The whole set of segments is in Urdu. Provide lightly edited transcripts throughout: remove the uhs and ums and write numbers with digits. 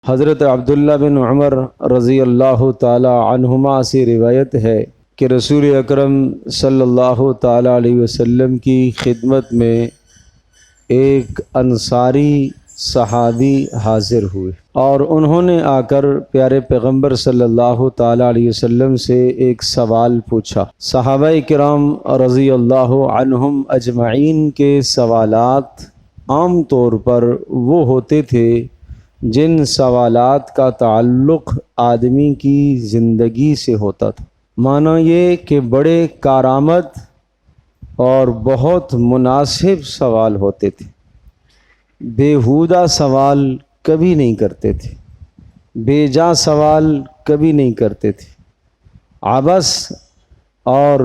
حضرت عبداللہ بن عمر رضی اللہ تعالی عنہما سے روایت ہے کہ رسول اکرم صلی اللہ تعالی علیہ وسلم کی خدمت میں ایک انصاری صحابی حاضر ہوئے اور انہوں نے آ کر پیارے پیغمبر صلی اللہ تعالی علیہ وسلم سے ایک سوال پوچھا۔ صحابہ کرام رضی اللہ عنہم اجمعین کے سوالات عام طور پر وہ ہوتے تھے جن سوالات کا تعلق آدمی کی زندگی سے ہوتا تھا، معنی یہ کہ بڑے کارآمد اور بہت مناسب سوال ہوتے تھے، بیہودہ سوال کبھی نہیں کرتے تھے، بے جا سوال کبھی نہیں کرتے تھے، عبث اور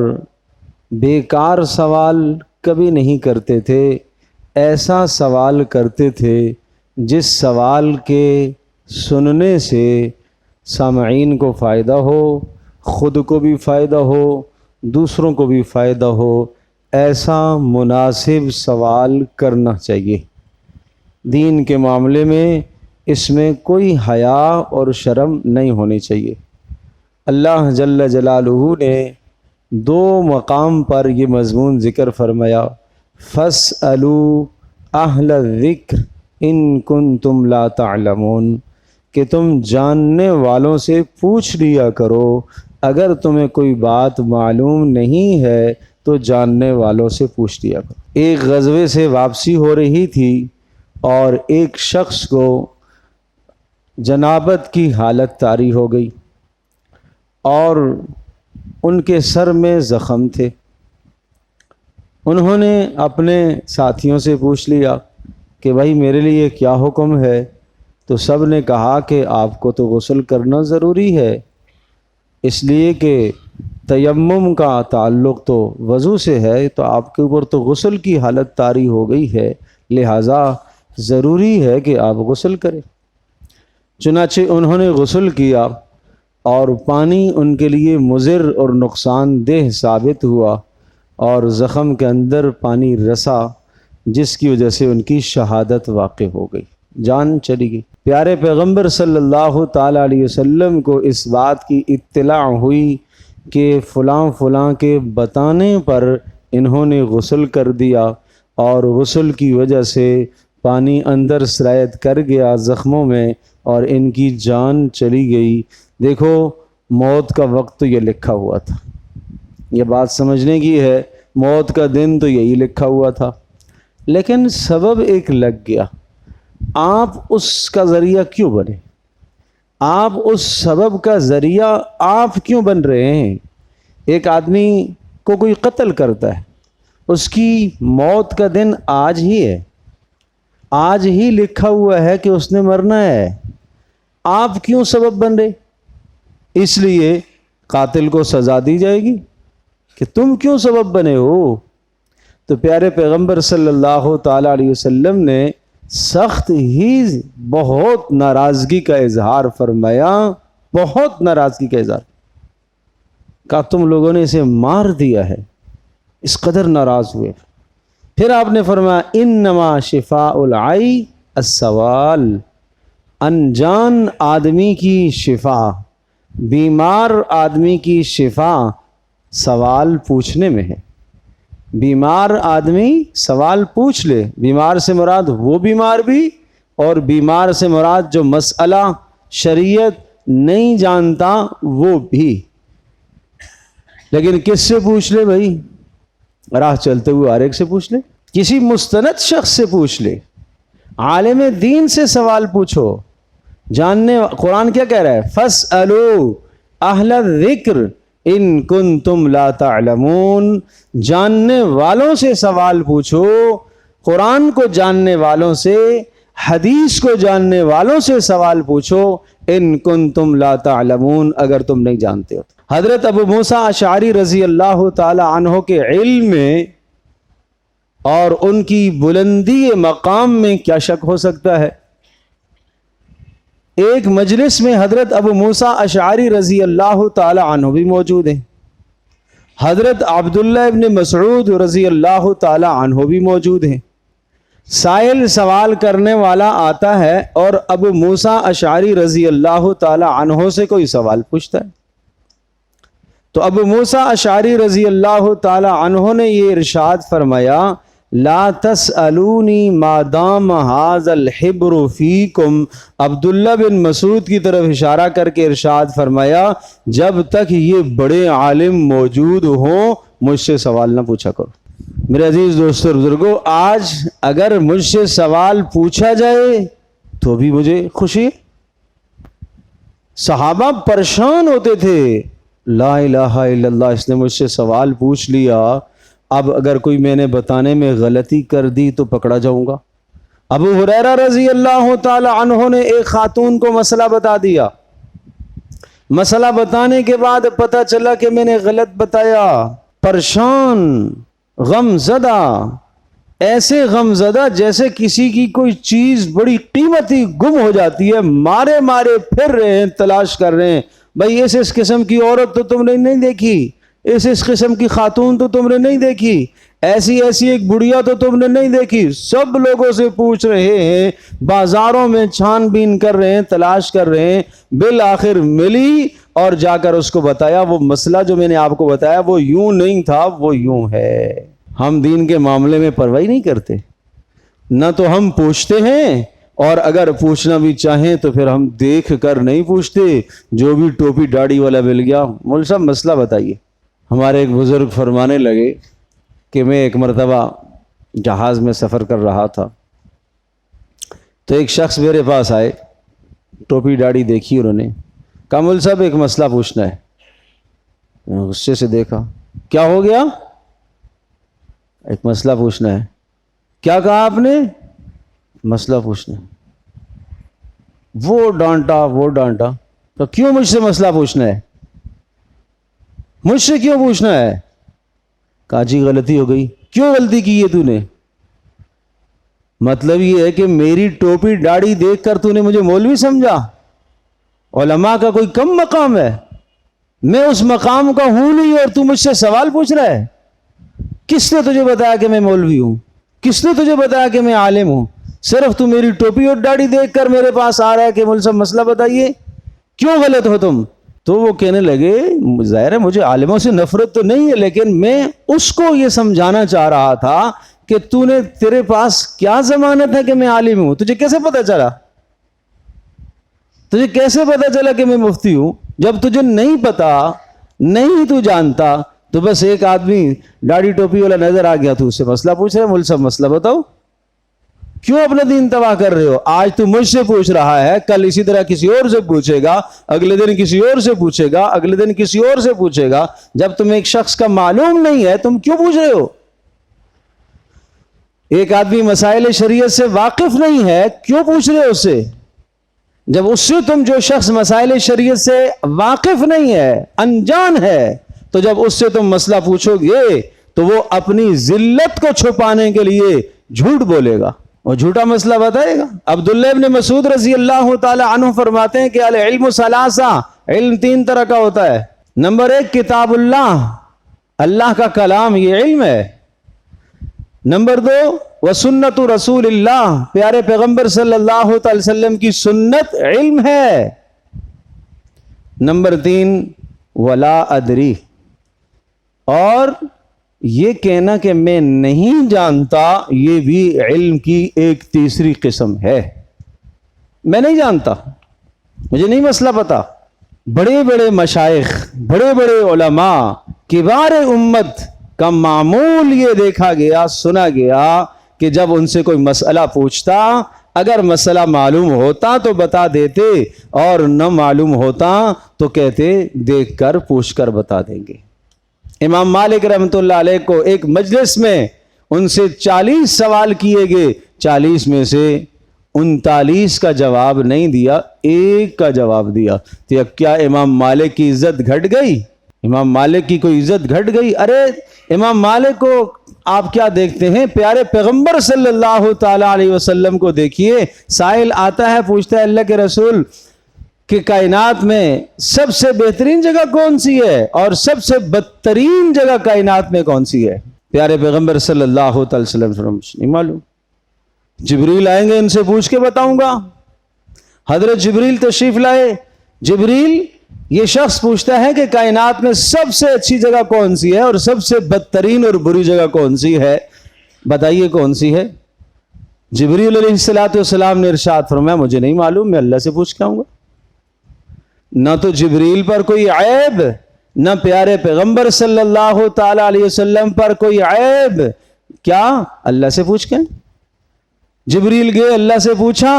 بیکار سوال کبھی نہیں کرتے تھے۔ ایسا سوال کرتے تھے جس سوال کے سننے سے سامعین کو فائدہ ہو، خود کو بھی فائدہ ہو، دوسروں کو بھی فائدہ ہو، ایسا مناسب سوال کرنا چاہیے۔ دین کے معاملے میں اس میں کوئی حیا اور شرم نہیں ہونی چاہیے۔ اللہ جل جلالہ نے دو مقام پر یہ مضمون ذکر فرمایا، فَاسْأَلُوا أَهْلَ الذِّكْرِ ان کنتم لا تعلمون، کہ تم جاننے والوں سے پوچھ لیا کرو، اگر تمہیں کوئی بات معلوم نہیں ہے تو جاننے والوں سے پوچھ لیا کرو۔ ایک غزوے سے واپسی ہو رہی تھی اور ایک شخص کو جنابت کی حالت طاری ہو گئی اور ان کے سر میں زخم تھے۔ انہوں نے اپنے ساتھیوں سے پوچھ لیا کہ بھائی میرے لیے کیا حکم ہے؟ تو سب نے کہا کہ آپ کو تو غسل کرنا ضروری ہے، اس لیے کہ تیمم کا تعلق تو وضو سے ہے، تو آپ کے اوپر تو غسل کی حالت طاری ہو گئی ہے، لہٰذا ضروری ہے کہ آپ غسل کریں۔ چنانچہ انہوں نے غسل کیا اور پانی ان کے لیے مضر اور نقصان دہ ثابت ہوا اور زخم کے اندر پانی رسا، جس کی وجہ سے ان کی شہادت واقع ہو گئی، جان چلی گئی۔ پیارے پیغمبر صلی اللہ تعالی علیہ وسلم کو اس بات کی اطلاع ہوئی کہ فلاں فلاں کے بتانے پر انہوں نے غسل کر دیا اور غسل کی وجہ سے پانی اندر سرایت کر گیا زخموں میں اور ان کی جان چلی گئی۔ دیکھو موت کا وقت تو یہ لکھا ہوا تھا، یہ بات سمجھنے کی ہے، موت کا دن تو یہی لکھا ہوا تھا، لیکن سبب ایک لگ گیا۔ آپ اس کا ذریعہ کیوں بنے؟ آپ اس سبب کا ذریعہ آپ کیوں بن رہے ہیں؟ ایک آدمی کو کوئی قتل کرتا ہے، اس کی موت کا دن آج ہی ہے، آج ہی لکھا ہوا ہے کہ اس نے مرنا ہے، آپ کیوں سبب بن رہے؟ اس لیے قاتل کو سزا دی جائے گی کہ تم کیوں سبب بنے ہو۔ تو پیارے پیغمبر صلی اللہ تعالی علیہ وسلم نے سخت ہی بہت ناراضگی کا اظہار فرمایا، بہت ناراضگی کا اظہار، کہا تم لوگوں نے اسے مار دیا ہے، اس قدر ناراض ہوئے۔ پھر آپ نے فرمایا انما شفاء العی السوال، انجان آدمی کی شفا، بیمار آدمی کی شفا سوال پوچھنے میں ہے۔ بیمار آدمی سوال پوچھ لے، بیمار سے مراد وہ بیمار بھی اور بیمار سے مراد جو مسئلہ شریعت نہیں جانتا وہ بھی، لیکن کس سے پوچھ لے بھائی؟ راہ چلتے ہوئے ہر ایک سے پوچھ لے، کسی مستند شخص سے پوچھ لے، عالم دین سے سوال پوچھو، جاننے۔ قرآن کیا کہہ رہا ہے؟ فَاسْأَلُوا أَهْلَ الذِّكْرِ ان کنتم لا تعلمون، جاننے والوں سے سوال پوچھو، قرآن کو جاننے والوں سے، حدیث کو جاننے والوں سے سوال پوچھو، ان کنتم لا تعلمون، اگر تم نہیں جانتے ہو۔ حضرت ابو موسیٰ اشعری رضی اللہ تعالی عنہ کے علم میں اور ان کی بلندی مقام میں کیا شک ہو سکتا ہے؟ ایک مجلس میں حضرت ابو موسیٰ اشعری رضی اللہ تعالی عنہ بھی موجود ہیں، حضرت عبداللہ ابن مسعود رضی اللہ تعالی عنہ بھی موجود ہیں، سائل سوال کرنے والا آتا ہے اور ابو موسیٰ اشعری رضی اللہ تعالی عنہ سے کوئی سوال پوچھتا ہے، تو ابو موسیٰ اشعری رضی اللہ تعالی عنہ نے یہ ارشاد فرمایا، لا تسألونی ما دام ھذا الحبر فیکم، عبداللہ بن مسعود کی طرف اشارہ کر کے ارشاد فرمایا، جب تک یہ بڑے عالم موجود ہوں مجھ سے سوال نہ پوچھا کرو۔ میرے عزیز دوستو بزرگوں، آج اگر مجھ سے سوال پوچھا جائے تو بھی مجھے خوشی ہے۔ صحابہ پریشان ہوتے تھے، لا الہ الا اللہ، اس نے مجھ سے سوال پوچھ لیا، اب اگر کوئی میں نے بتانے میں غلطی کر دی تو پکڑا جاؤں گا۔ ابو ہریرہ رضی اللہ تعالی عنہ نے ایک خاتون کو مسئلہ بتا دیا، مسئلہ بتانے کے بعد پتہ چلا کہ میں نے غلط بتایا، پریشان، غم زدہ، ایسے غم زدہ جیسے کسی کی کوئی چیز بڑی قیمتی گم ہو جاتی ہے، مارے مارے پھر رہے ہیں، تلاش کر رہے ہیں، بھائی اس قسم کی عورت تو تم نے نہیں دیکھی، اس قسم کی خاتون تو تم نے نہیں دیکھی، ایسی ایک بڑھیا تو تم نے نہیں دیکھی، سب لوگوں سے پوچھ رہے ہیں، بازاروں میں چھان بین کر رہے ہیں، تلاش کر رہے ہیں، بالآخر ملی اور جا کر اس کو بتایا، وہ مسئلہ جو میں نے آپ کو بتایا وہ یوں نہیں تھا، وہ یوں ہے۔ ہم دین کے معاملے میں پرواہ نہیں کرتے، نہ تو ہم پوچھتے ہیں، اور اگر پوچھنا بھی چاہیں تو پھر ہم دیکھ کر نہیں پوچھتے، جو بھی ٹوپی داڑھی والا مل گیا، مول صاحب مسئلہ بتائیے۔ ہمارے ایک بزرگ فرمانے لگے کہ میں ایک مرتبہ جہاز میں سفر کر رہا تھا، تو ایک شخص میرے پاس آئے، ٹوپی داڑھی دیکھی انہوں نے، کہا مول صاحب ایک مسئلہ پوچھنا ہے۔ میں غصے سے دیکھا، کیا ہو گیا؟ ایک مسئلہ پوچھنا ہے۔ کیا کہا آپ نے؟ مسئلہ پوچھنا ہے۔ وہ ڈانٹا، تو کیوں مجھ سے مسئلہ پوچھنا ہے؟ مجھ سے کیوں پوچھنا ہے؟ کہا جی غلطی ہو گئی۔ کیوں غلطی کی ہے تو نے؟ مطلب یہ ہے کہ میری ٹوپی داڑھی دیکھ کر تو نے مجھے مولوی سمجھا؟ علماء کا کوئی کم مقام ہے؟ میں اس مقام کا ہوں نہیں اور تو مجھ سے سوال پوچھ رہا ہے؟ کس نے تجھے بتایا کہ میں مولوی ہوں؟ کس نے تجھے بتایا کہ میں عالم ہوں؟ صرف تو میری ٹوپی اور داڑھی دیکھ کر میرے پاس آ رہا ہے کہ مول صاحب مسئلہ بتائیے، کیوں غلط ہو تم؟ تو وہ کہنے لگے، ظاہر ہے مجھے عالموں سے نفرت تو نہیں ہے، لیکن میں اس کو یہ سمجھانا چاہ رہا تھا کہ تیرے پاس کیا ضمانت ہے کہ میں عالم ہوں؟ تجھے کیسے پتا چلا؟ تجھے کیسے پتا چلا کہ میں مفتی ہوں؟ جب تجھے نہیں پتا، نہیں تو جانتا، تو بس ایک آدمی داڑھی ٹوپی والا نظر آ گیا تو اس سے مسئلہ پوچھ رہے، مول صاحب مسئلہ بتاؤ۔ کیوں اپنا دین تباہ کر رہے ہو؟ آج تو مجھ سے پوچھ رہا ہے، کل اسی طرح کسی اور سے پوچھے گا، اگلے دن کسی اور سے پوچھے گا، اگلے دن کسی اور سے پوچھے گا۔ جب تم ایک شخص کا معلوم نہیں ہے تم کیوں پوچھ رہے ہو؟ ایک آدمی مسائل شریعت سے واقف نہیں ہے، کیوں پوچھ رہے ہو اس سے؟ جب اس سے تم جو شخص مسائل شریعت سے واقف نہیں ہے، انجان ہے، تو جب اس سے تم مسئلہ پوچھو گے تو وہ اپنی ذلت کو چھپانے کے لیے جھوٹ بولے گا اور جھوٹا مسئلہ بتائے گا۔ عبداللہ ابن مسعود رضی اللہ تعالی عنہ فرماتے ہیں کہ العلم ثلاثہ، علم تین طرح کا ہوتا ہے۔ نمبر ایک کتاب اللہ، اللہ کا کلام، یہ علم ہے۔ نمبر دو وسنت رسول اللہ، پیارے پیغمبر صلی اللہ تعالی وسلم کی سنت علم ہے۔ نمبر تین ولا ادری، اور یہ کہنا کہ میں نہیں جانتا، یہ بھی علم کی ایک تیسری قسم ہے۔ میں نہیں جانتا، مجھے نہیں مسئلہ پتا۔ بڑے بڑے مشائخ، بڑے بڑے علماء، کبار امت کا معمول یہ دیکھا گیا، سنا گیا کہ جب ان سے کوئی مسئلہ پوچھتا، اگر مسئلہ معلوم ہوتا تو بتا دیتے، اور نہ معلوم ہوتا تو کہتے دیکھ کر پوچھ کر بتا دیں گے۔ امام مالک رحمۃ اللہ علیہ کو ایک مجلس میں ان سے 40 سوال کیے گئے، 40 میں سے 39 کا جواب نہیں دیا، ایک کا جواب دیا۔ تو کیا امام مالک کی عزت گھٹ گئی؟ امام مالک کی کوئی عزت گھٹ گئی؟ ارے امام مالک کو آپ کیا دیکھتے ہیں؟ پیارے پیغمبر صلی اللہ تعالی علیہ وسلم کو دیکھیے۔ سائل آتا ہے، پوچھتا ہے اللہ کے رسول کہ کائنات میں سب سے بہترین جگہ کون سی ہے اور سب سے بدترین جگہ کائنات میں کون سی ہے؟ پیارے پیغمبر صلی اللہ علیہ وسلم نہیں معلوم۔ جبریل آئیں گے، ان سے پوچھ کے بتاؤں گا۔ حضرت جبریل تشریف لائے۔ جبریل یہ شخص پوچھتا ہے کہ کائنات میں سب سے اچھی جگہ کون سی ہے اور سب سے بدترین اور بری جگہ کون سی ہے، بتائیے کون سی ہے؟ جبریل علیہ السلام نے ارشاد فرمایا مجھے نہیں معلوم، میں اللہ سے پوچھ کے آؤں گا۔ نہ تو جبریل پر کوئی عیب، نہ پیارے پیغمبر صلی اللہ تعالی علیہ وسلم پر کوئی عیب، کیا اللہ سے پوچھ کے؟ جبریل گئے، اللہ سے پوچھا،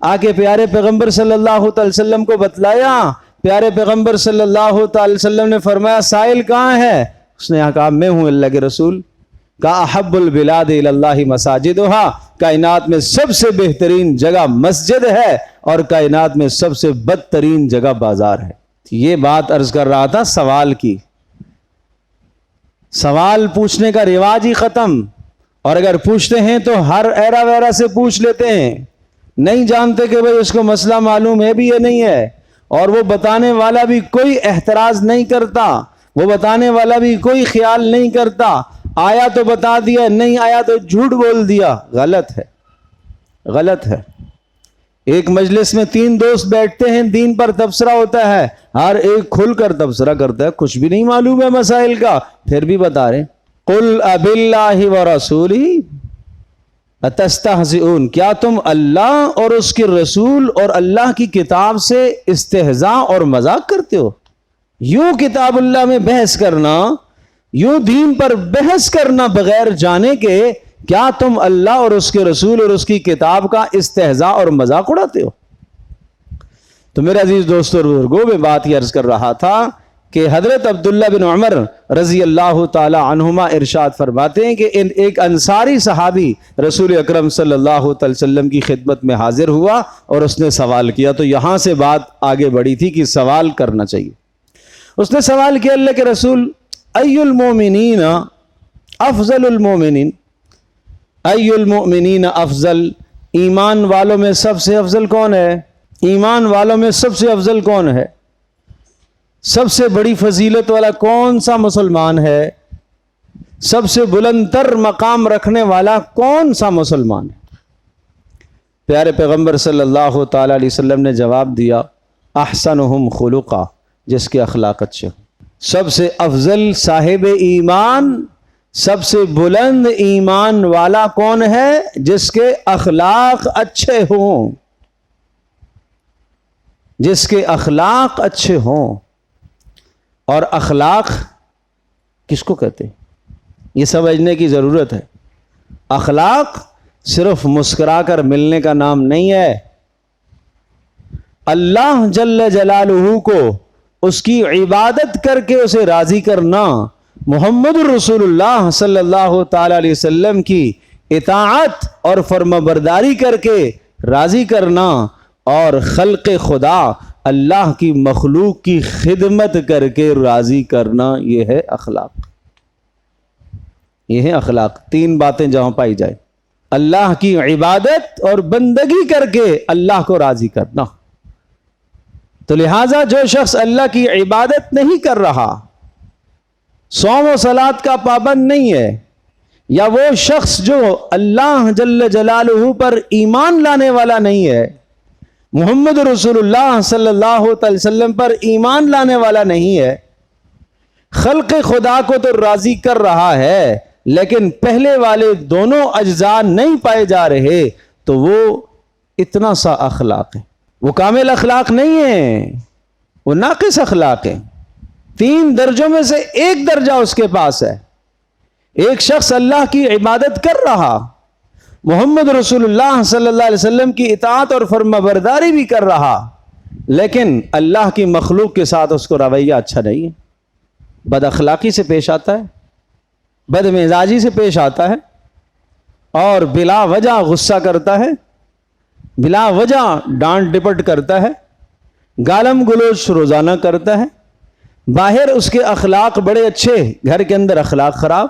آ کے پیارے پیغمبر صلی اللہ تعالی وسلم کو بتلایا۔ پیارے پیغمبر صلی اللہ تعالی وسلم نے فرمایا سائل کہاں ہے؟ اس نے کہا میں ہوں اللہ کے رسول۔ کہا احب البلاد الی اللہ مساجدہا، کائنات میں سب سے بہترین جگہ مسجد ہے اور کائنات میں سب سے بدترین جگہ بازار ہے۔ یہ بات عرض کر رہا تھا سوال کی، سوال پوچھنے کا رواج ہی ختم، اور اگر پوچھتے ہیں تو ہر ایرا ویرا سے پوچھ لیتے ہیں، نہیں جانتے کہ بھئی اس کو مسئلہ معلوم ہے بھی یا نہیں ہے، اور وہ بتانے والا بھی کوئی احتراز نہیں کرتا، وہ بتانے والا بھی کوئی خیال نہیں کرتا، آیا تو بتا دیا، نہیں آیا تو جھوٹ بول دیا۔ غلط ہے، غلط ہے۔ ایک مجلس میں 3 دوست بیٹھتے ہیں، دین پر تبصرہ ہوتا ہے، ہر ایک کھل کر تبصرہ کرتا ہے، کچھ بھی نہیں معلوم ہے مسائل کا، پھر بھی بتا رہے ہیں قل اب اللہ ورسولہ اتستہزئون، کیا تم اللہ اور اس کے رسول اور اللہ کی کتاب سے استہزاء اور مذاق کرتے ہو؟ یوں کتاب اللہ میں بحث کرنا، یوں دین پر بحث کرنا بغیر جانے کے، کیا تم اللہ اور اس کے رسول اور اس کی کتاب کا استہزاء اور مذاق اڑاتے ہو؟ تو میرے عزیز دوستو اور بزرگوں، میں بات یہ عرض کر رہا تھا کہ حضرت عبداللہ بن عمر رضی اللہ تعالی عنہما ارشاد فرماتے ہیں کہ ایک انصاری صحابی رسول اکرم صلی اللہ علیہ وسلم کی خدمت میں حاضر ہوا اور اس نے سوال کیا، تو یہاں سے بات آگے بڑھی تھی کہ سوال کرنا چاہیے۔ اس نے سوال کیا اللہ کے رسول ای المؤمنین افضل المؤمنین، ای المؤمنین افضل، ایمان والوں میں سب سے افضل کون ہے؟ ایمان والوں میں سب سے افضل کون ہے؟ سب سے بڑی فضیلت والا کون سا مسلمان ہے؟ سب سے بلند تر مقام رکھنے والا کون سا مسلمان ہے؟ پیارے پیغمبر صلی اللہ تعالی علیہ وسلم نے جواب دیا احسنہم خلقا، جس کے اخلاق اچھے ہوں۔ سب سے افضل صاحب ایمان، سب سے بلند ایمان والا کون ہے؟ جس کے اخلاق اچھے ہوں، جس کے اخلاق اچھے ہوں۔ اور اخلاق کس کو کہتے ہیں یہ سمجھنے کی ضرورت ہے۔ اخلاق صرف مسکرا کر ملنے کا نام نہیں ہے۔ اللہ جل جلالہ کو اس کی عبادت کر کے اسے راضی کرنا، محمد رسول اللہ صلی اللہ تعالی علیہ وسلم کی اطاعت اور فرمانبرداری کر کے راضی کرنا، اور خلق خدا اللہ کی مخلوق کی خدمت کر کے راضی کرنا، یہ ہے اخلاق۔ یہ ہے اخلاق۔ 3 باتیں جہاں پائی جائے، اللہ کی عبادت اور بندگی کر کے اللہ کو راضی کرنا۔ تو لہٰذا جو شخص اللہ کی عبادت نہیں کر رہا، صوم و صلات کا پابند نہیں ہے، یا وہ شخص جو اللہ جل جلالہ پر ایمان لانے والا نہیں ہے، محمد رسول اللہ صلی اللہ علیہ وسلم پر ایمان لانے والا نہیں ہے، خلق خدا کو تو راضی کر رہا ہے لیکن پہلے والے دونوں اجزاء نہیں پائے جا رہے، تو وہ اتنا سا اخلاق ہے، وہ کامل اخلاق نہیں ہے، وہ ناقص اخلاق ہے۔ 3 درجوں میں سے 1 درجہ اس کے پاس ہے۔ ایک شخص اللہ کی عبادت کر رہا، محمد رسول اللہ صلی اللہ علیہ وسلم کی اطاعت اور فرمانبرداری بھی کر رہا، لیکن اللہ کی مخلوق کے ساتھ اس کو رویہ اچھا نہیں ہے، بد اخلاقی سے پیش آتا ہے، بد مزاجی سے پیش آتا ہے، اور بلا وجہ غصہ کرتا ہے، بلا وجہ ڈانٹ ڈپٹ کرتا ہے، گالم گلوچ روزانہ کرتا ہے۔ باہر اس کے اخلاق بڑے اچھے، گھر کے اندر اخلاق خراب،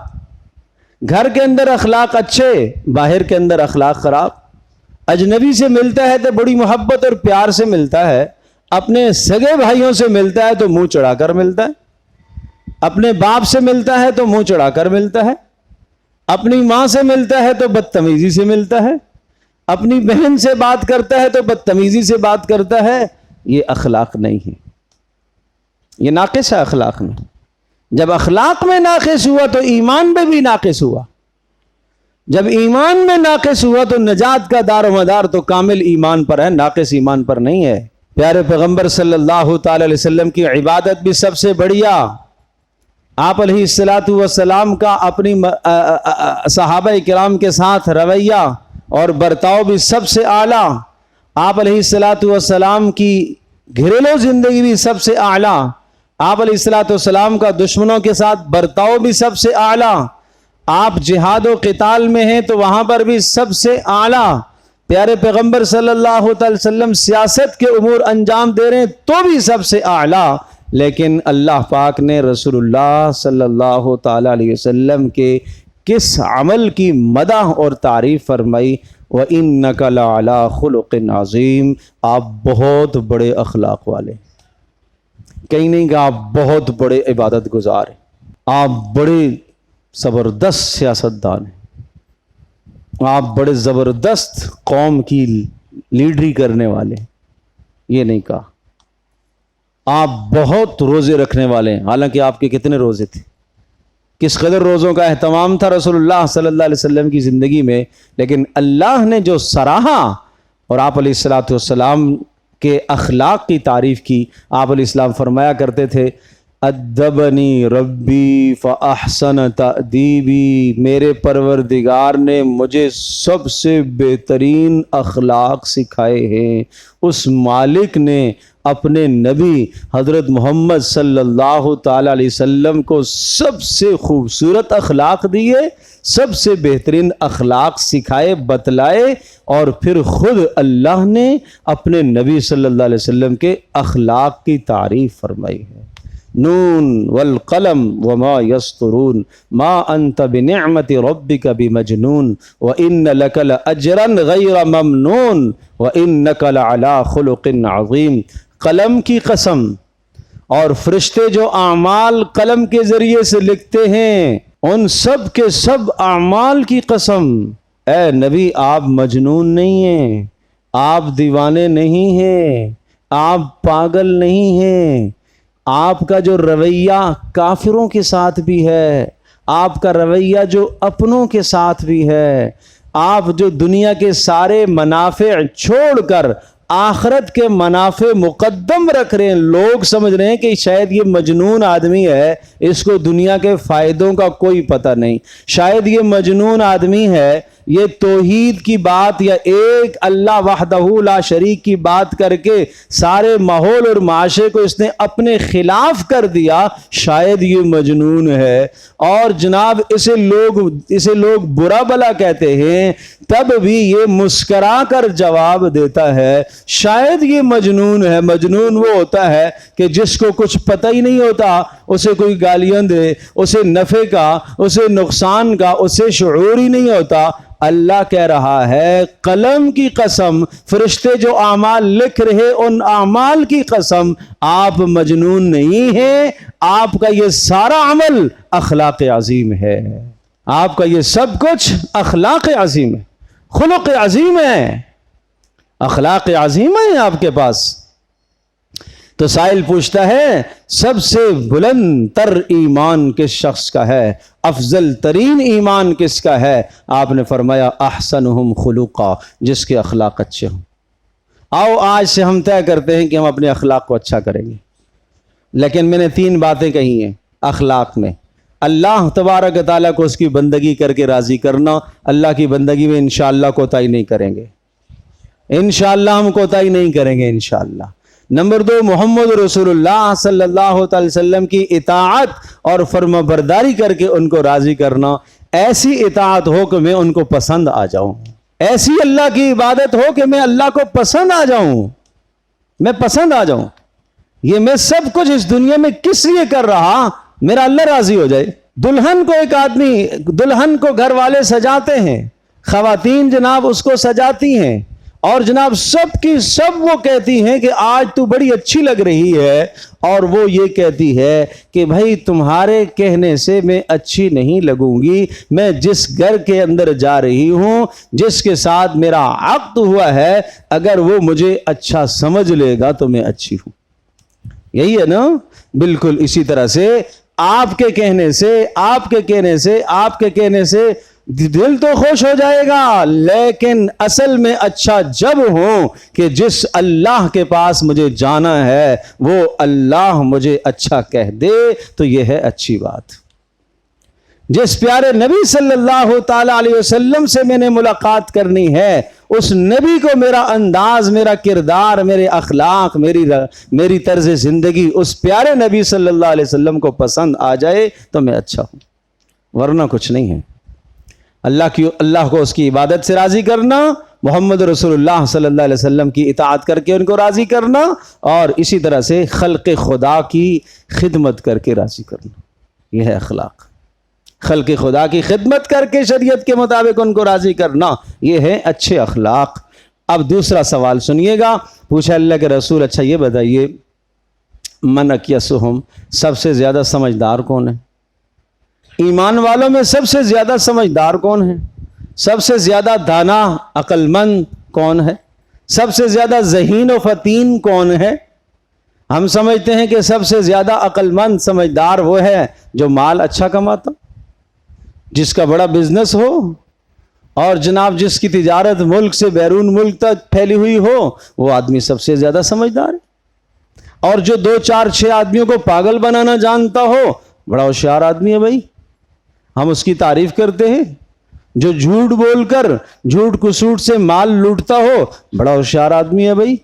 گھر کے اندر اخلاق اچھے، باہر کے اندر اخلاق خراب۔ اجنبی سے ملتا ہے تو بڑی محبت اور پیار سے ملتا ہے، اپنے سگے بھائیوں سے ملتا ہے تو منہ چڑھا کر ملتا ہے، اپنے باپ سے ملتا ہے تو منہ چڑھا کر ملتا ہے، اپنی ماں سے ملتا ہے تو بدتمیزی سے ملتا ہے، اپنی بہن سے بات کرتا ہے تو بدتمیزی سے بات کرتا ہے، یہ اخلاق نہیں ہے، یہ ناقص ہے اخلاق میں۔ جب اخلاق میں ناقص ہوا تو ایمان میں بھی ناقص ہوا، جب ایمان میں ناقص ہوا تو نجات کا دار و مدار تو کامل ایمان پر ہے، ناقص ایمان پر نہیں ہے۔ پیارے پیغمبر صلی اللہ تعالی علیہ وسلم کی عبادت بھی سب سے بڑھیا، آپ علیہ الصلاۃ والسلام کا اپنی صحابہ کرام کے ساتھ رویہ اور برتاؤ بھی سب سے اعلیٰ، آپ علیہ الصلاۃ والسلام کی گھریلو زندگی بھی سب سے اعلیٰ، آپ علیہ الصلاۃ والسلام کا دشمنوں کے ساتھ برتاؤ بھی سب سے اعلیٰ، آپ جہاد و قتال میں ہیں تو وہاں پر بھی سب سے اعلیٰ۔ پیارے پیغمبر صلی اللہ علیہ وسلم سیاست کے امور انجام دے رہے ہیں تو بھی سب سے اعلیٰ، لیکن اللہ پاک نے رسول اللہ صلی اللہ تعالی علیہ وسلم کے کس عمل کی مدح اور تعریف فرمائی؟ وَإِنَّكَ لَعَلَىٰ خُلُقٍ عَظِيمٍ، آپ بہت بڑے اخلاق والے، کہیں نہیں کہ آپ بہت بڑے عبادت گزار ہیں، آپ بڑے زبردست سیاستدان ہیں، آپ بڑے زبردست قوم کی لیڈری کرنے والے، یہ نہیں کہا۔ آپ بہت روزے رکھنے والے ہیں، حالانکہ آپ کے کتنے روزے تھے، کس قدر روزوں کا اہتمام تھا رسول اللہ صلی اللہ علیہ وسلم کی زندگی میں، لیکن اللہ نے جو سراہا اور آپ علیہ الصلاۃ والسلام کے اخلاق کی تعریف کی۔ آپ علیہ السلام فرمایا کرتے تھے ادبنی ربی فاحسن تأدیبی، میرے پروردگار نے مجھے سب سے بہترین اخلاق سکھائے ہیں۔ اس مالک نے اپنے نبی حضرت محمد صلی اللہ تعالی علیہ وسلم کو سب سے خوبصورت اخلاق دیے، سب سے بہترین اخلاق سکھائے بتلائے، اور پھر خود اللہ نے اپنے نبی صلی اللہ علیہ وسلم کے اخلاق کی تعریف فرمائی ہے۔ نون والقلم وما یسطرون ما انت بنعمت ربک بمجنون وان لک لاجرا غیر ممنون وانک لعلی خلق عظیم۔ قلم کی قسم، اور فرشتے جو اعمال قلم کے ذریعے سے لکھتے ہیں ان سب کے سب اعمال کی قسم، اے نبی آپ مجنون نہیں ہیں، آپ دیوانے نہیں ہیں، آپ پاگل نہیں ہیں، آپ کا جو رویہ کافروں کے ساتھ بھی ہے، آپ کا رویہ جو اپنوں کے ساتھ بھی ہے، آپ جو دنیا کے سارے منافع چھوڑ کر آخرت کے منافع مقدم رکھ رہے ہیں، لوگ سمجھ رہے ہیں کہ شاید یہ مجنون آدمی ہے، اس کو دنیا کے فائدوں کا کوئی پتہ نہیں، شاید یہ مجنون آدمی ہے، یہ توحید کی بات یا ایک اللہ وحدہ لا شریک کی بات کر کے سارے ماحول اور معاشرے کو اس نے اپنے خلاف کر دیا، شاید یہ مجنون ہے۔ اور جناب اسے لوگ برا بلا کہتے ہیں، تب بھی یہ مسکرا کر جواب دیتا ہے شاید یہ مجنون ہے۔ مجنون وہ ہوتا ہے کہ جس کو کچھ پتہ ہی نہیں ہوتا، اسے کوئی گالیاں دے، اسے نفع کا، اسے نقصان کا، اسے شعور ہی نہیں ہوتا۔ اللہ کہہ رہا ہے قلم کی قسم، فرشتے جو اعمال لکھ رہے ان اعمال کی قسم، آپ مجنون نہیں ہیں، آپ کا یہ سارا عمل اخلاق عظیم ہے، آپ کا یہ سب کچھ اخلاق عظیم ہے، خلق عظیم ہے، اخلاق عظیم ہے آپ کے پاس۔ تو سائل پوچھتا ہے سب سے بلند تر ایمان کس شخص کا ہے، افضل ترین ایمان کس کا ہے؟ آپ نے فرمایا احسنہم خلقا، جس کے اخلاق اچھے ہوں۔ آؤ آج سے ہم طے کرتے ہیں کہ ہم اپنے اخلاق کو اچھا کریں گے، لیکن میں نے 3 باتیں کہی ہیں اخلاق میں۔ اللہ تبارک و تعالیٰ کو اس کی بندگی کر کے راضی کرنا، اللہ کی بندگی میں انشاءاللہ کوتاہی نہیں کریں گے، انشاءاللہ ہم کوتاہی نہیں کریں گے انشاءاللہ۔ نمبر 2، محمد رسول اللہ صلی اللہ علیہ وسلم کی اطاعت اور فرما برداری کر کے ان کو راضی کرنا، ایسی اطاعت ہو کہ میں ان کو پسند آ جاؤں، ایسی اللہ کی عبادت ہو کہ میں اللہ کو پسند آ جاؤں، میں پسند آ جاؤں۔ یہ میں سب کچھ اس دنیا میں کس لیے کر رہا؟ میرا اللہ راضی ہو جائے۔ دلہن کو ایک آدمی، دلہن کو گھر والے سجاتے ہیں، خواتین جناب اس کو سجاتی ہیں، اور جناب سب کی سب وہ کہتی ہیں کہ آج تو بڑی اچھی لگ رہی ہے، اور وہ یہ کہتی ہے کہ بھائی تمہارے کہنے سے میں اچھی نہیں لگوں گی، میں جس گھر کے اندر جا رہی ہوں، جس کے ساتھ میرا عقد ہوا ہے، اگر وہ مجھے اچھا سمجھ لے گا تو میں اچھی ہوں۔ یہی ہے نا؟ بالکل اسی طرح سے آپ کے کہنے سے دل تو خوش ہو جائے گا، لیکن اصل میں اچھا جب ہو کہ جس اللہ کے پاس مجھے جانا ہے وہ اللہ مجھے اچھا کہہ دے، تو یہ ہے اچھی بات۔ جس پیارے نبی صلی اللہ تعالی علیہ وسلم سے میں نے ملاقات کرنی ہے، اس نبی کو میرا انداز، میرا کردار، میرے اخلاق، میری طرز زندگی اس پیارے نبی صلی اللہ علیہ وسلم کو پسند آ جائے تو میں اچھا ہوں، ورنہ کچھ نہیں ہے۔ اللہ کو اس کی عبادت سے راضی کرنا، محمد رسول اللہ صلی اللہ علیہ وسلم کی اطاعت کر کے ان کو راضی کرنا، اور اسی طرح سے خلق خدا کی خدمت کر کے راضی کرنا، یہ ہے اخلاق۔ خلق خدا کی خدمت کر کے شریعت کے مطابق ان کو راضی کرنا، یہ ہے اچھے اخلاق۔ اب دوسرا سوال سنیے گا، پوچھا اللہ کے رسول اچھا یہ بتائیے من اکیسہم، سب سے زیادہ سمجھدار کون ہے؟ ایمان والوں میں سب سے زیادہ سمجھدار کون ہے؟ سب سے زیادہ دانا عقل مند کون ہے؟ سب سے زیادہ ذہین و فطین کون ہے؟ ہم سمجھتے ہیں کہ سب سے زیادہ عقل مند سمجھدار وہ ہے جو مال اچھا کماتا، جس کا بڑا بزنس ہو، اور جناب جس کی تجارت ملک سے بیرون ملک تک پھیلی ہوئی ہو، وہ آدمی سب سے زیادہ سمجھدار ہے۔ اور جو 2 4 6 آدمیوں کو پاگل بنانا جانتا ہو، بڑا ہوشیار آدمی ہے بھائی، ہم اس کی تعریف کرتے ہیں۔ جو جھوٹ بول کر جھوٹ کسوٹ سے مال لوٹتا ہو، بڑا ہوشیار آدمی ہے بھائی۔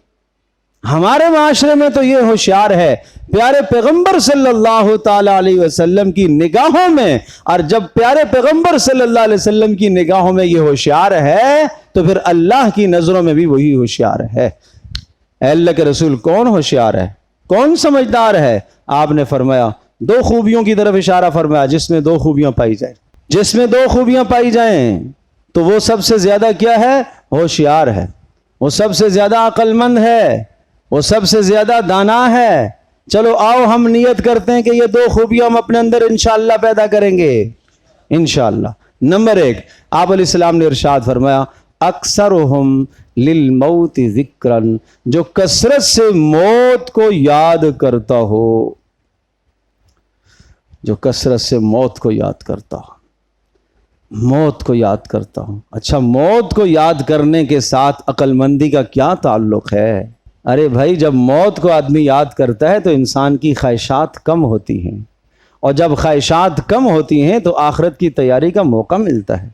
ہمارے معاشرے میں تو یہ ہوشیار ہے، پیارے پیغمبر صلی اللہ تعالی علیہ وسلم کی نگاہوں میں، اور جب پیارے پیغمبر صلی اللہ علیہ وسلم کی نگاہوں میں یہ ہوشیار ہے تو پھر اللہ کی نظروں میں بھی وہی ہوشیار ہے۔ اے اللہ کے رسول کون ہوشیار ہے، کون سمجھدار ہے؟ آپ نے فرمایا 2 خوبیوں کی طرف اشارہ فرمایا، جس میں 2 خوبیاں پائی جائیں، جس میں 2 خوبیاں پائی جائیں تو وہ سب سے زیادہ کیا ہے؟ ہوشیار ہے، وہ سب سے زیادہ عقل مند ہے، وہ سب سے زیادہ دانا ہے۔ چلو آؤ ہم نیت کرتے ہیں کہ یہ 2 خوبیاں ہم اپنے اندر انشاءاللہ پیدا کریں گے انشاءاللہ۔ نمبر 1، آپ علیہ السلام نے ارشاد فرمایا اکثرہم للموت ذکرن، جو کثرت سے موت کو یاد کرتا ہو، جو کثرت سے موت کو یاد کرتا ہو، موت کو یاد کرتا ہوں۔ اچھا موت کو یاد کرنے کے ساتھ عقل مندی کا کیا تعلق ہے؟ ارے بھائی جب موت کو آدمی یاد کرتا ہے تو انسان کی خواہشات کم ہوتی ہیں، اور جب خواہشات کم ہوتی ہیں تو آخرت کی تیاری کا موقع ملتا ہے،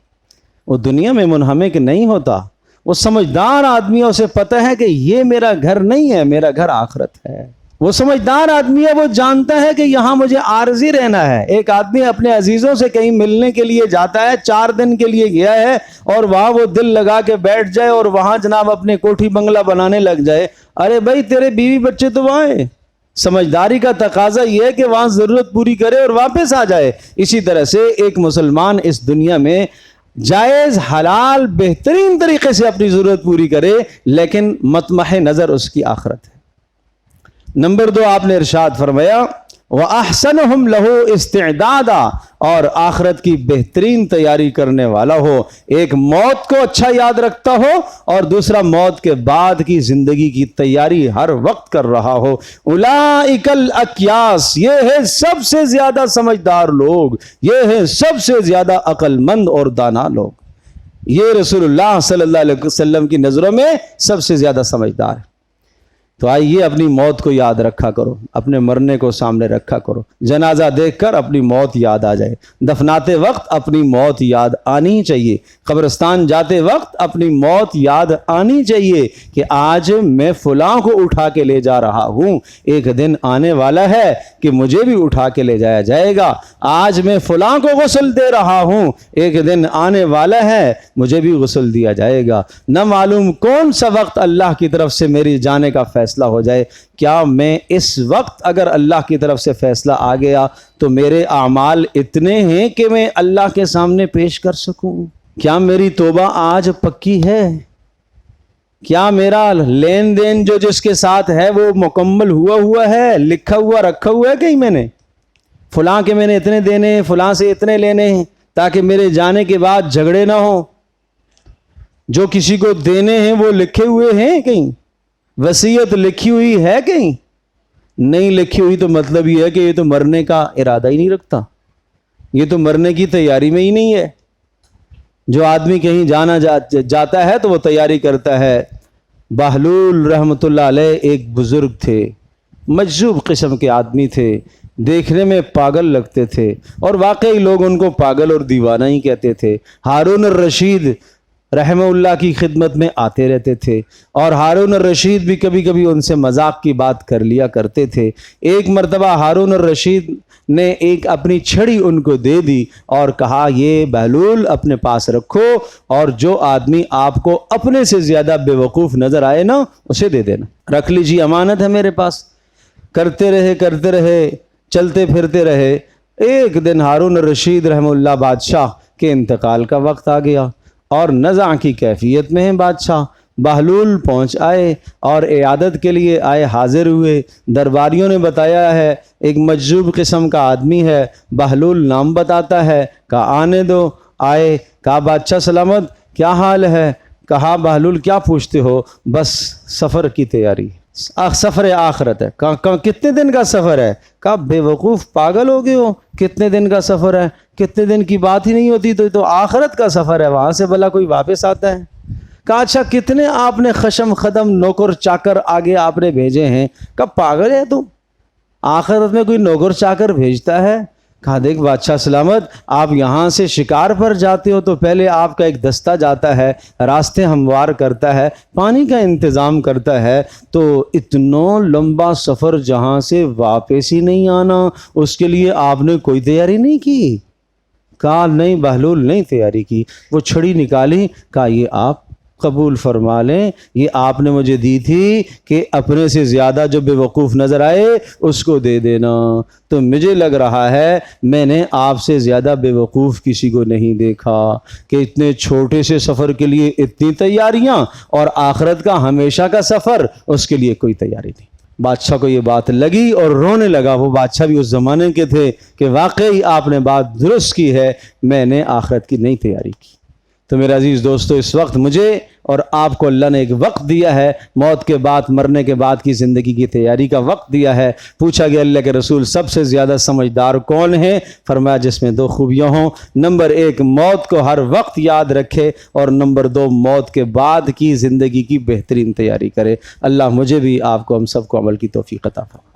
وہ دنیا میں منہمک نہیں ہوتا۔ وہ سمجھدار آدمی ہے، اسے پتہ ہے کہ یہ میرا گھر نہیں ہے، میرا گھر آخرت ہے۔ وہ سمجھدار آدمی ہے، وہ جانتا ہے کہ یہاں مجھے عارضی رہنا ہے۔ ایک آدمی اپنے عزیزوں سے کہیں ملنے کے لیے جاتا ہے، 4 دن کے لیے گیا ہے، اور وہاں وہ دل لگا کے بیٹھ جائے اور وہاں جناب اپنے کوٹھی بنگلہ بنانے لگ جائے، ارے بھائی تیرے بیوی بچے تو وہاں ہیں۔ سمجھداری کا تقاضا یہ ہے کہ وہاں ضرورت پوری کرے اور واپس آ جائے۔ اسی طرح سے ایک مسلمان اس دنیا میں جائز حلال بہترین طریقے سے اپنی ضرورت پوری کرے، لیکن مطمح نظر اس کی آخرت ہے۔ نمبر 2، آپ نے ارشاد فرمایا وَأَحْسَنُهُمْ لَهُ اسْتِعْدَادًا، اور آخرت کی بہترین تیاری کرنے والا ہو، ایک موت کو اچھا یاد رکھتا ہو، اور دوسرا موت کے بعد کی زندگی کی تیاری ہر وقت کر رہا ہو۔ اولئک الاکیاس، یہ ہے سب سے زیادہ سمجھدار لوگ، یہ ہے سب سے زیادہ عقل مند اور دانا لوگ۔ یہ رسول اللہ صلی اللہ علیہ وسلم کی نظروں میں سب سے زیادہ سمجھدار ہے۔ تو آئیے اپنی موت کو یاد رکھا کرو، اپنے مرنے کو سامنے رکھا کرو، جنازہ دیکھ کر اپنی موت یاد آ جائے، دفناتے وقت اپنی موت یاد آنی چاہیے، قبرستان جاتے وقت اپنی موت یاد آنی چاہیے کہ آج میں فلاں کو اٹھا کے لے جا رہا ہوں، ایک دن آنے والا ہے کہ مجھے بھی اٹھا کے لے جایا جائے گا، آج میں فلاں کو غسل دے رہا ہوں، ایک دن آنے والا ہے مجھے بھی غسل دیا جائے گا، نہ معلوم کون سا وقت اللہ کی طرف سے میری جانے کا فیصلہ ہو جائے۔ کیا میں اس وقت اگر اللہ کی طرف سے فیصلہ آ گیا تو میرے اعمال اتنے ہیں کہ میں اللہ کے سامنے پیش کر سکوں؟ کیا میری توبہ آج پکی ہے؟ کیا میرا لین دین جو جس کے ساتھ ہے وہ مکمل ہوا ہے، لکھا ہوا رکھا ہوا ہے کہیں میں نے؟ فلاں کے میں نے اتنے دینے ہیں، فلاں سے اتنے لینے ہیں، تاکہ میرے جانے کے بعد جھگڑے نہ ہوں۔ جو کسی کو دینے ہیں وہ لکھے ہوئے ہیں کہیں؟ وصیت لکھی ہوئی ہے کہیں؟ نہیں لکھی ہوئی تو مطلب یہ ہے کہ یہ تو مرنے کا ارادہ ہی نہیں رکھتا، یہ تو مرنے کی تیاری میں ہی نہیں ہے۔ جو آدمی کہیں جانا جاتا ہے تو وہ تیاری کرتا ہے۔ بہلول رحمۃ اللہ علیہ ایک بزرگ تھے، مجذوب قسم کے آدمی تھے، دیکھنے میں پاگل لگتے تھے، اور واقعی لوگ ان کو پاگل اور دیوانہ ہی کہتے تھے۔ ہارون الرشید رحمہ اللہ کی خدمت میں آتے رہتے تھے، اور ہارون الرشید بھی کبھی کبھی ان سے مذاق کی بات کر لیا کرتے تھے۔ ایک مرتبہ ہارون الرشید نے ایک اپنی چھڑی ان کو دے دی اور کہا یہ بہلول اپنے پاس رکھو، اور جو آدمی آپ کو اپنے سے زیادہ بے وقوف نظر آئے نا اسے دے دینا، رکھ لیجیے، امانت ہے میرے پاس۔ کرتے رہے چلتے پھرتے رہے۔ ایک دن ہارون الرشید رحمہ اللہ بادشاہ کے انتقال کا وقت آ گیا، اور نزع کی کیفیت میں ہیں بادشاہ۔ بہلول پہنچ آئے اور عیادت کے لیے آئے، حاضر ہوئے۔ درباریوں نے بتایا ہے ایک مجذوب قسم کا آدمی ہے، بہلول نام بتاتا ہے۔ کہا آنے دو۔ آئے، کہا بادشاہ سلامت، کیا حال ہے؟ کہا بہلول کیا پوچھتے ہو؟ بس سفر کی تیاری، سفر آخرت ہے۔ کہا کتنے دن کا سفر ہے؟ کہا بے وقوف پاگل ہو گئے ہو، کتنے دن کا سفر ہے؟ کتنے دن کی بات ہی نہیں ہوتی، تو آخرت کا سفر ہے، وہاں سے بھلا کوئی واپس آتا ہے؟ کہا اچھا کتنے آپ نے خشم خدم نوکر چاکر آگے آپ نے بھیجے ہیں؟ کہا پاگل ہے تو آخرت میں کوئی نوکر چاکر بھیجتا ہے؟ کہا دیکھ بادشاہ سلامت، آپ یہاں سے شکار پر جاتے ہو تو پہلے آپ کا ایک دستہ جاتا ہے، راستے ہموار کرتا ہے، پانی کا انتظام کرتا ہے، تو اتنا لمبا سفر جہاں سے واپس ہی نہیں آنا، اس کے لیے آپ نے کوئی تیاری نہیں کی؟ کہا نہیں بہلول نہیں تیاری کی۔ وہ چھڑی نکالی، کہا یہ آپ قبول فرما لیں، یہ آپ نے مجھے دی تھی کہ اپنے سے زیادہ جو بے وقوف نظر آئے اس کو دے دینا، تو مجھے لگ رہا ہے میں نے آپ سے زیادہ بے وقوف کسی کو نہیں دیکھا کہ اتنے چھوٹے سے سفر کے لیے اتنی تیاریاں، اور آخرت کا ہمیشہ کا سفر اس کے لیے کوئی تیاری نہیں۔ بادشاہ کو یہ بات لگی اور رونے لگا۔ وہ بادشاہ بھی اس زمانے کے تھے کہ واقعی آپ نے بات درست کی ہے، میں نے آخرت کی نہیں تیاری کی۔ تو میرے عزیز دوستو، اس وقت مجھے اور آپ کو اللہ نے ایک وقت دیا ہے، موت کے بعد مرنے کے بعد کی زندگی کی تیاری کا وقت دیا ہے۔ پوچھا گیا اللہ کے رسول سب سے زیادہ سمجھدار کون ہے؟ فرمایا جس میں دو خوبیاں ہوں، نمبر 1 موت کو ہر وقت یاد رکھے، اور نمبر 2 موت کے بعد کی زندگی کی بہترین تیاری کرے۔ اللہ مجھے بھی آپ کو ہم سب کو عمل کی توفیق عطا فرمائے۔